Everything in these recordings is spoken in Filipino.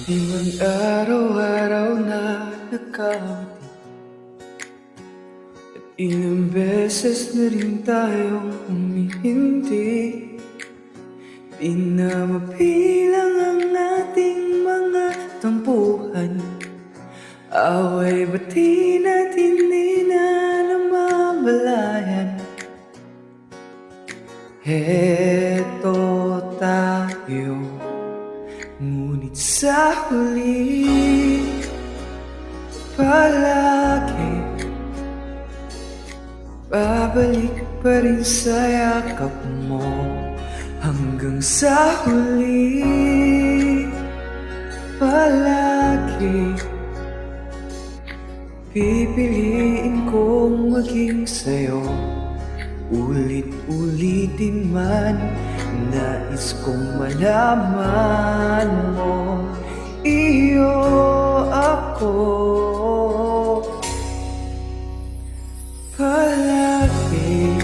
Di man araw-araw na nagkamati, at ilang beses na rin tayong humihindi. Di na mapilang ang ating mga tampuhan, away bati natin di na namamalayan. Heto tayo, ngunit sa huli palagi babalik pa rin sa yakap mo. Hanggang sa huli palagi pipiliin kong maging sa'yo. Ulit-ulitin man, nais kong malaman mo, iyo ako palagi.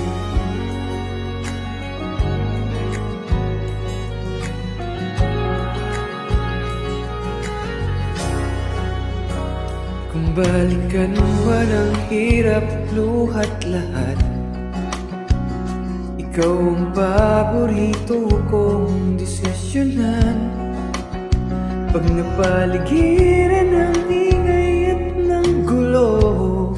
Kung balikan man ang hirap, luhat lahat, ikaw ang paborito kong desisyonan. Pag napaligiran ng ingay at ng gulo,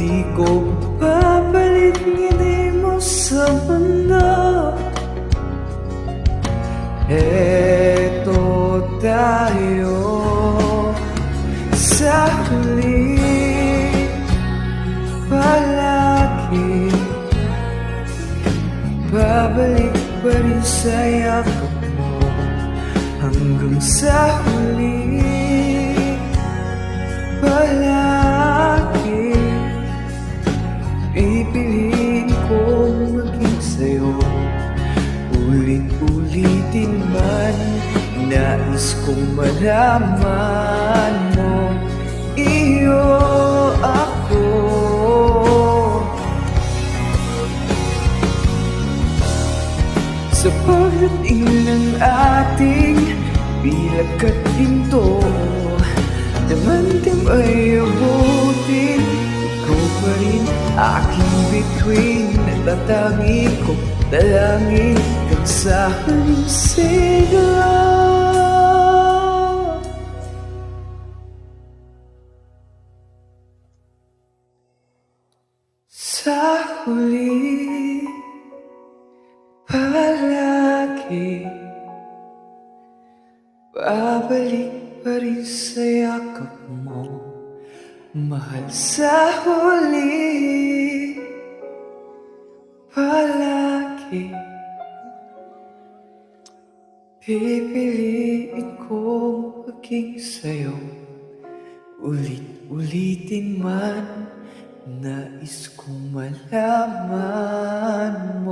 di ko papalit ngiti mo sa mundo. Eto tayo sa huli palagi, babalik pa rin sa yakap mo. Hanggang sa huli palagi pipiliin kong maging sa'yo. Ulit-ulitin man, nais kong malaman mo, iyo ako. Sa pagdating ng ating bilag at hinto, damantim ay abutin. Ikaw pa rin aking bituin, natatangin ko dalangin kang sa huling sigla. Sa huli palagi babalik pa rin sa yakap mo. Mahal, sa huli palagi pipiliin kong maging sa'yo. Ulit-ulitin man, nais kong malaman mo.